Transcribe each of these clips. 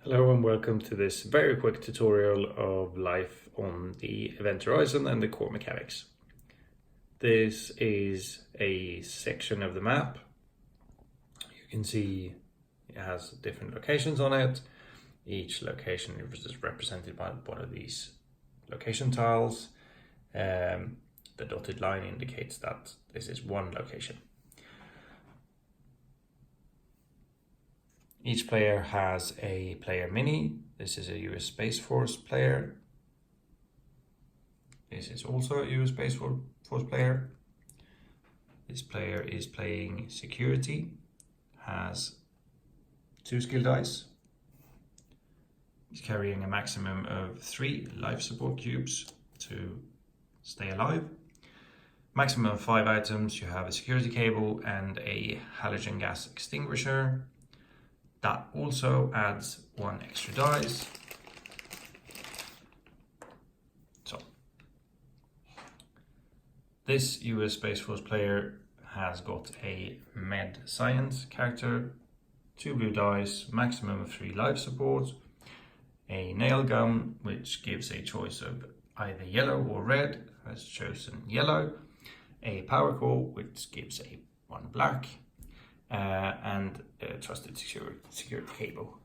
Hello and welcome to this very quick tutorial of life on the event horizon and the core mechanics. This is a section of the map. You can see it has different locations on it. Each location is represented by one of these location tiles. The dotted line indicates that this is one location. Each player has a player mini. This is a US Space Force player. This is also a US Space Force player. This player is playing security, has 2 skill dice. He's carrying a maximum of 3 life support cubes to stay alive. Maximum of 5 items. You have a security cable and a halogen gas extinguisher. That also adds 1 extra dice. So, this US Space Force player has got a med science character, 2 blue dice, maximum of 3 life support, a nail gun which gives a choice of either yellow or red, has chosen yellow, a power core which gives a 1 black, and a trusted security cable.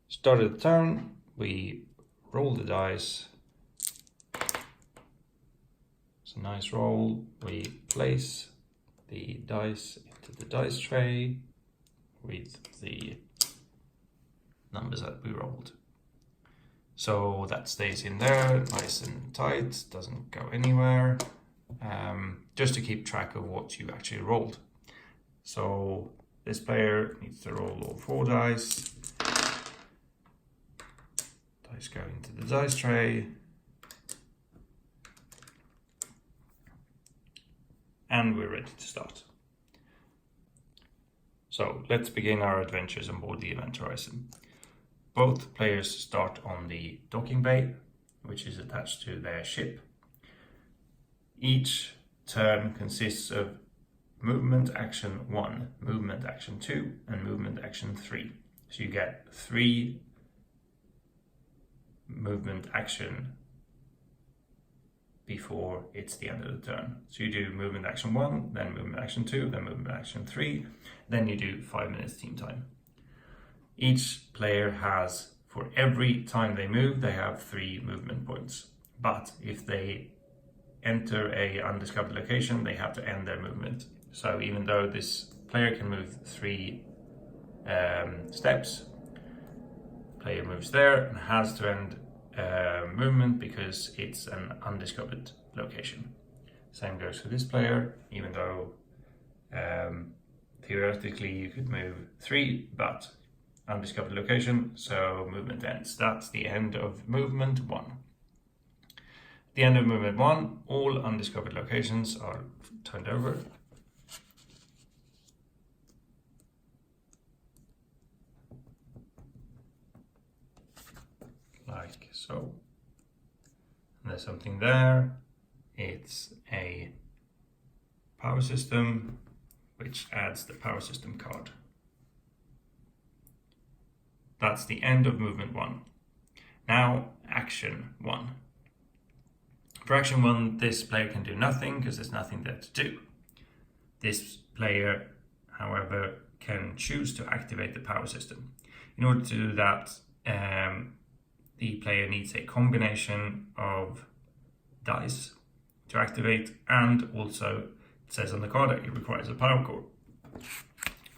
Start of the turn, we roll the dice. It's a nice roll. We place the dice into the dice tray with the numbers that we rolled. So that stays in there, nice and tight, doesn't go anywhere. Just to keep track of what you actually rolled. So this player needs to roll all 4 dice. Dice go into the dice tray. And we're ready to start. So let's begin our adventures on board the Event Horizon. Both players start on the docking bay, which is attached to their ship. Each turn consists of movement action 1, movement action 2, and movement action 3. So you get 3 movement action before it's the end of the turn. So you do movement action 1, then movement action 2, then movement action 3, then you do 5 minutes team time. Each player has, for every time they move, they have 3 movement points. But if they enter a undiscovered location, they have to end their movement. So even though this player can move 3 steps, player moves there and has to end movement because it's an undiscovered location. Same goes for this player, even though theoretically you could move 3, but undiscovered location, so movement ends. That's the end of movement 1. At the end of movement 1, all undiscovered locations are turned over. Like so. And there's something there. It's a power system, which adds the power system card. That's the end of movement 1. Now, action 1. For action 1, this player can do nothing because there's nothing there to do. This player, however, can choose to activate the power system. In order to do that, the player needs a combination of dice to activate, and also it says on the card that it requires a power core.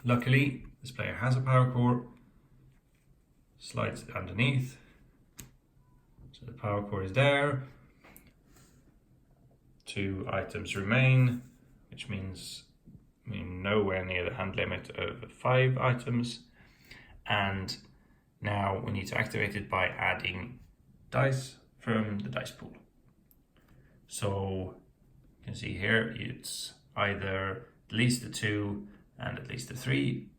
Luckily, this player has a power core, slides it underneath, so the power core is there. 2 items remain, which means we're nowhere near the hand limit of 5 items. And now we need to activate it by adding dice from the dice pool. So you can see here it's either at least a 2 and at least a 3,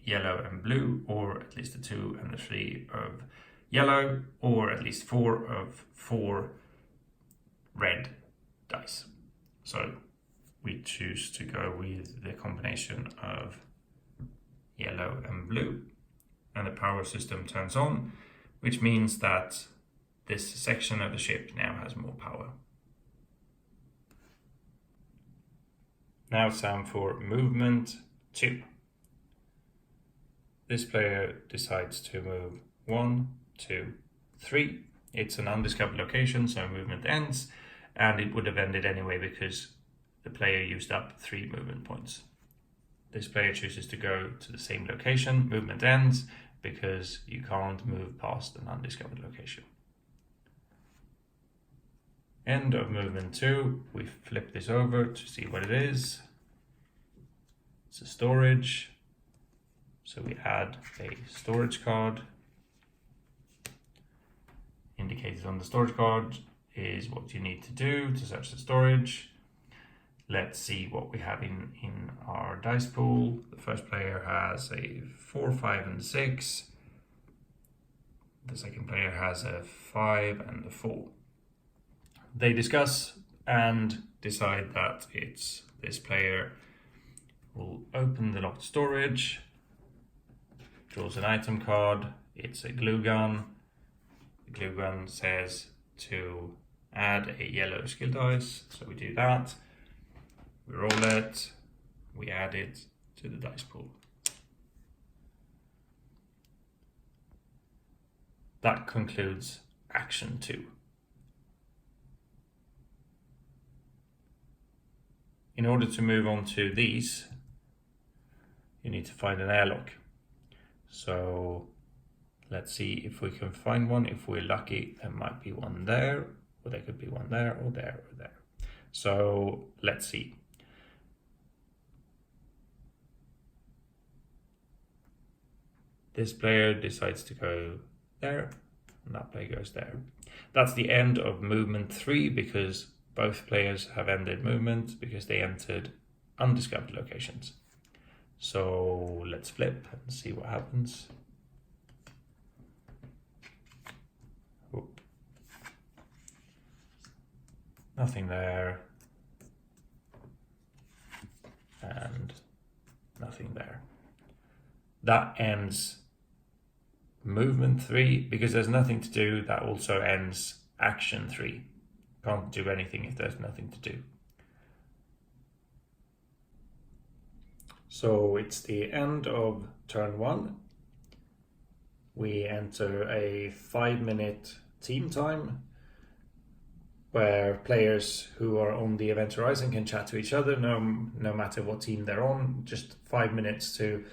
yellow and blue, or at least a 2 and a 3 of yellow, or at least 4 of 4 red dice. So we choose to go with the combination of yellow and blue, and the power system turns on, which means that this section of the ship now has more power. Now it's time for movement 2. This player decides to move 1, 2, 3. It's an undiscovered location, so movement ends, and it would have ended anyway because the player used up 3 movement points. This player chooses to go to the same location, movement ends, because you can't move past an undiscovered location. End of movement 2. We flip this over to see what it is. It's a storage. So we add a storage card. Indicated on the storage card is what you need to do to search the storage. Let's see what we have in our dice pool. The first player has a 4, 5, and 6. The second player has a 5 and a 4. They discuss and decide that it's this player will open the locked storage, draws an item card. It's a glue gun. The glue gun says to add a yellow skill dice, so we do that. We roll it, we add it to the dice pool. That concludes action 2. In order to move on to these, you need to find an airlock. So let's see if we can find one. If we're lucky, there might be one there, or there could be one there, or there, or there. So let's see. This player decides to go there, and that player goes there. That's the end of movement 3 because both players have ended movement because they entered undiscovered locations. So let's flip and see what happens. Oh. Nothing there. And nothing there. That ends movement 3 because there's nothing to do. That also ends action 3. Can't do anything if there's nothing to do. So it's the end of turn 1. We enter a 5-minute team time where players who are on the event horizon can chat to each other no matter what team they're on. Just 5 minutes to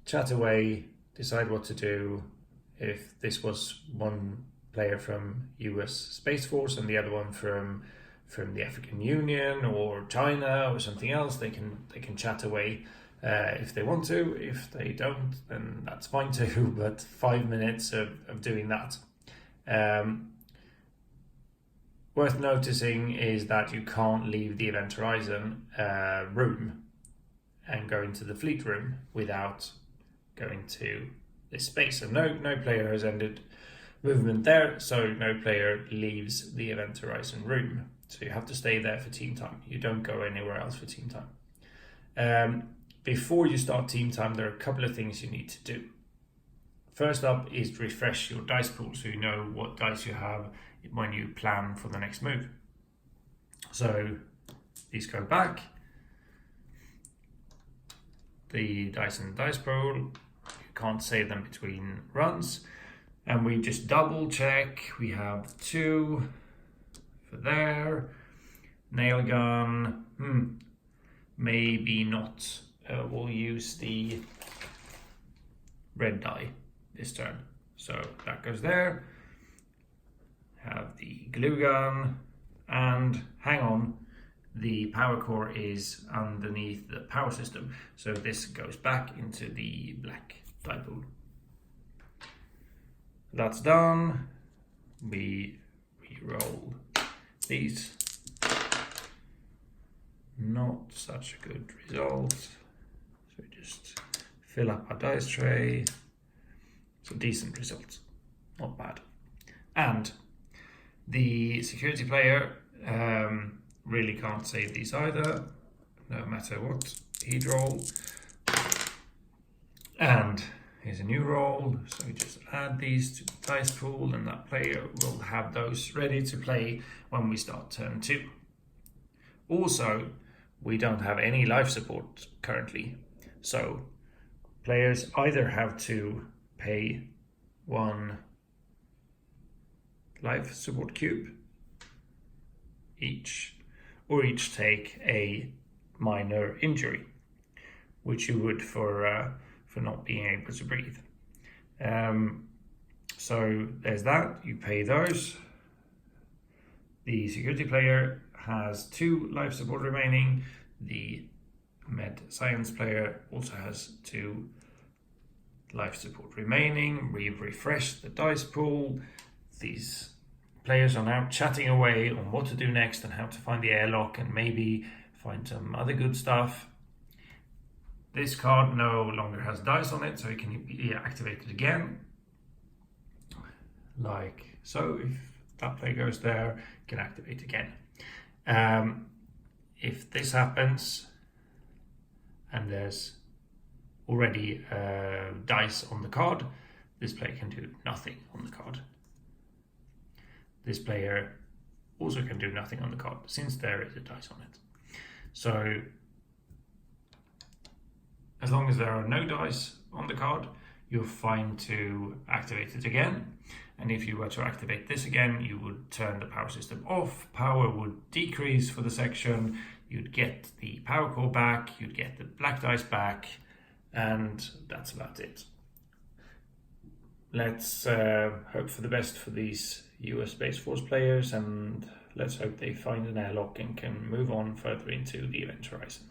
chat away, decide what to do. If this was one player from US Space Force and the other one from the African Union or China or something else, they can chat away if they want to. If they don't, then that's fine too. But 5 minutes of doing that. Worth noticing is that you can't leave the event horizon room and go into the fleet room without going to this space. And no player has ended movement there, so no player leaves the event horizon room. So you have to stay there for team time. You don't go anywhere else for team time. Before you start team time, there are a couple of things you need to do. First up is refresh your dice pool so you know what dice you have when you plan for the next move. So these go back. The dice in the dice pool, you can't save them between runs. And we just double check. We have 2 for there. Nail gun, maybe not. We'll use the red die this turn. So that goes there. Have the glue gun, and hang on, the power core is underneath the power system. So this goes back into the black die pool. That's done. We re-roll these. Not such a good result. So we just fill up our dice tray. It's a decent result, not bad. And the security player really can't save these either, no matter what he'd roll. And here's a new roll, so you just add these to the dice pool, and that player will have those ready to play when we start turn 2. Also, we don't have any life support currently, so players either have to pay 1 life support cube each, or each take a minor injury, which you would for not being able to breathe. So there's that, you pay those. The security player has 2 life support remaining. The med science player also has 2 life support remaining. We've refreshed the dice pool. These players are now chatting away on what to do next and how to find the airlock and maybe find some other good stuff. This card no longer has dice on it, so it can be activated again. Like so, if that player goes there, it can activate again. If this happens and there's already dice on the card, this player can do nothing on the card. This player also can do nothing on the card since there is a dice on it. So as long as there are no dice on the card, you're fine to activate it again. And if you were to activate this again, you would turn the power system off. Power would decrease for the section. You'd get the power core back, you'd get the black dice back, and that's about it. Let's hope for the best for these US Space Force players, and let's hope they find an airlock and can move on further into the event horizon.